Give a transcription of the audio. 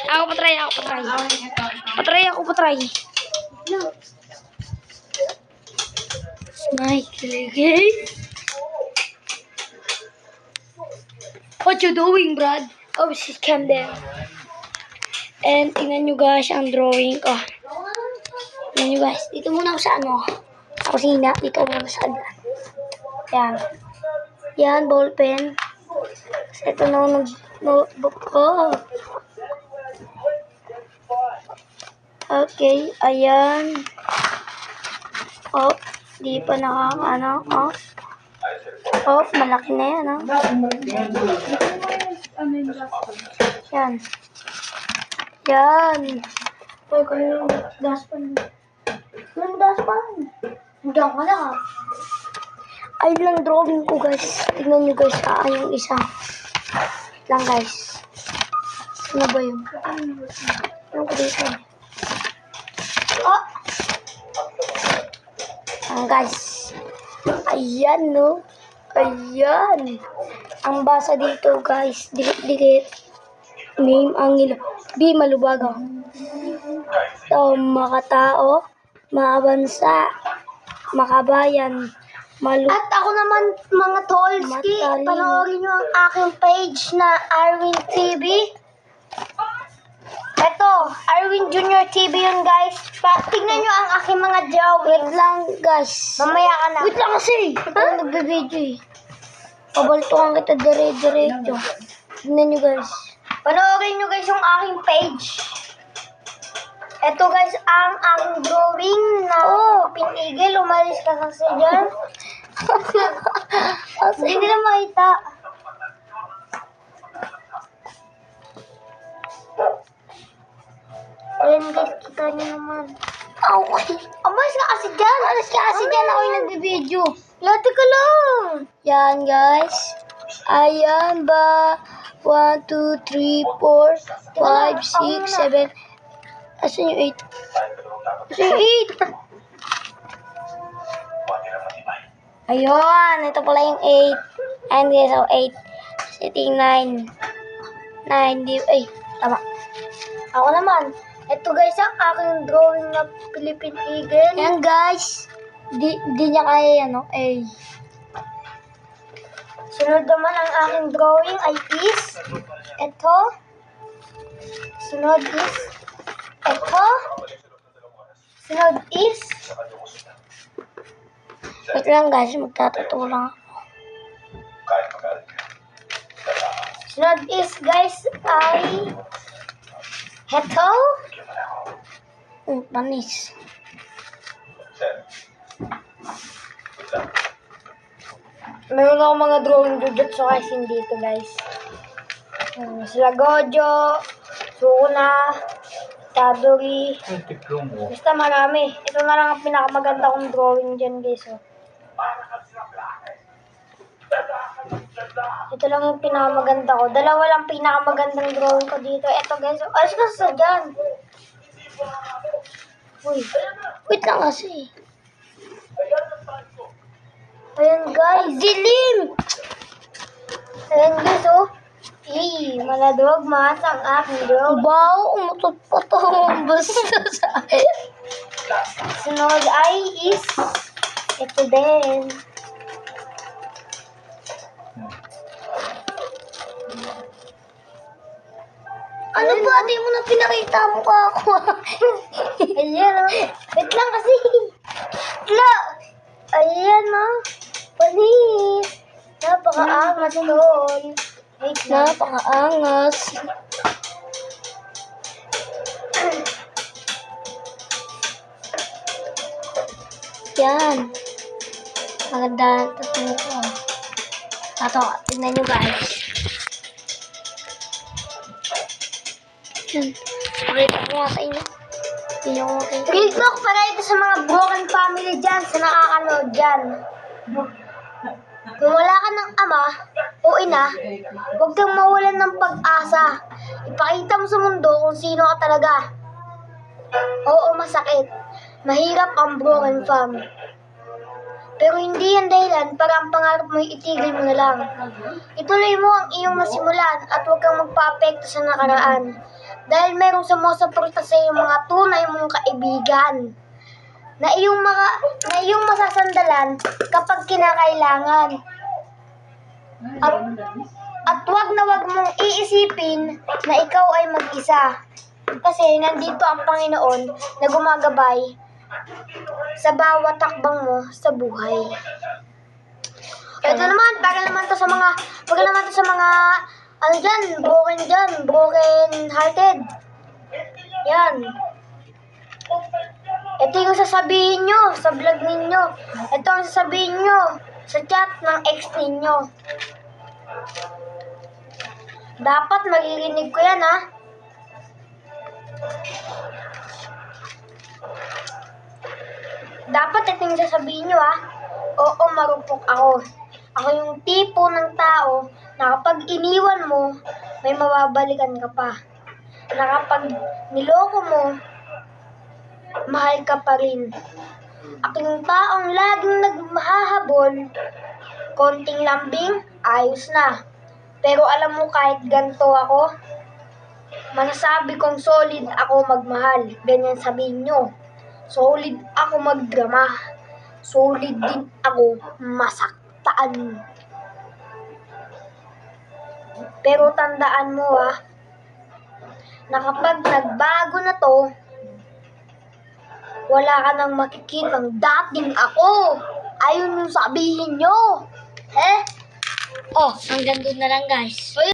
Ako patry. Patry. Mike, okay? What you doing, Brad? Oh, she's cam there. And tingnan nyo guys ang drawing ko. Tingnan nyo guys. Dito muna ako sa sa kusina. Dito muna sa yan. Yan, ballpen. Ito na notebook ko. Okay, ayan. Off. Di pa off. Off, malaki na yan, Yan. Yan. Uy, kung yung daspan. Yung daspan. Diyan ka na, Ay lang drawing ko, guys. Tignan nyo, guys, yung isa. Lang, guys. Ano ba yun? Ano ko dito? Oh! Guys. Ayan, no? Ayan. Ang basa dito, guys. Dikit. Name ang ilo. Di malubaga. Makatao. Maabansa. Makabayan. At ako naman, mga Tolski, panoorin nyo ang aking page na Arwin TV. Ito, Arwin Junior TV yun, guys. Tingnan nyo ang aking mga drawing. Wait lang, guys. Mamaya ka na. Wait lang kasi. Ako nagbe-video eh. Pabaltukan kita dire-diretso. Tignan nyo, guys. Panoorin nyo, guys, yung aking page. Ito, guys, ang aking drawing na pinigil. Umalis ka kasi dyan. Hindi na makita. Ayan, guys, kita nyo naman. Okay. Umalis ka kasi dyan. Alas ka kasi dyan ako yung nagbe-video. Lati ka lang. Yan, guys. Ayan ba? 1, 2, 3, 4, 5, 6, 7. Asan yung 8? Asan yung 8? Ayun, ito pala yung 8. And guys, 8. Setting 9. 9, tama. Ako naman. Ito, guys, ang aking drawing na Philippine Eagle. Yan, guys. Di niya kaya yan, A. Sunod naman ang aking drawing ay is ito. Sunod is ito. Sunod is Wait lang, guys. Magtatato lang ako. sunod is, guys, ay ito. Panis. Meron ako mga drawing dudot so guys, hindi ito, guys. Sila Gojo, Suna, Tadori. Basta marami. Ito na lang ang pinakamaganda kong drawing dyan, guys. Ito lang yung pinakamaganda ko. Dalawa lang pinakamagandang drawing ko dito. Ito, guys. Alis ka sa dyan. Uy. Wait lang kasi. Ayan, guys. Dilim! Ayan, guys, maladwag mas ang aking drawing. Baw, umutot pa to. Basta sa akin. Sunod ay is ito din. Ano ba? Di mo na pinakita mo ka ako. Ayan, wait lang kasi. Wala. Ayan, panis. Napakaangas doon. Wait lang. Napakaangas. Yan. Maganda ang tattoo ko. Tato, tingnan nyo, guys. Yan. Pakita ko nga sa inyo. Hindi ko makita. Facebook para ito sa mga broken family dyan, sa nakakanood dyan. Kung wala ka ng ama o ina, huwag kang mawalan ng pag-asa. Ipakita mo sa mundo kung sino ka talaga. Oo, masakit. Mahirap ang broken fam. Pero hindi yan dahilan para ang pangarap mo itigil mo na lang. Ituloy mo ang iyong nasimulan at huwag kang magpa-apekto sa nakaraan. Dahil merong sumusuporta sa iyong mga tunay mong kaibigan na iyong masasandalan kapag kinakailangan. At wag na wag mong iisipin na ikaw ay mag-isa. Kasi nandito ang Panginoon na gumagabay sa bawat takbang mo sa buhay. Ito naman, para naman to sa mga broken hearted. Yan. Ito yung sasabihin nyo sa vlog ninyo. Ito ang sasabihin nyo sa chat ng ex ninyo. Dapat maririnig ko yan, ha? Dapat ito yung sasabihin nyo, ha? Oo, marupok ako. Ako yung tipo ng tao na kapag iniwan mo, may mababalikan ka pa. Na kapag niloko mo, mahal ka pa rin. Ako yung taong laging nagmahahabol, konting lambing, ayos na. Pero alam mo, kahit ganito ako, masasabi kong solid ako magmahal. Ganyan sabihin nyo. Solid ako magdrama. Solid din ako masaktan. Pero tandaan mo, na kapag nagbago na to, wala ka nang makikitang dating ako. Ayun yung sabihin nyo. Oh, hanggang doon na lang guys.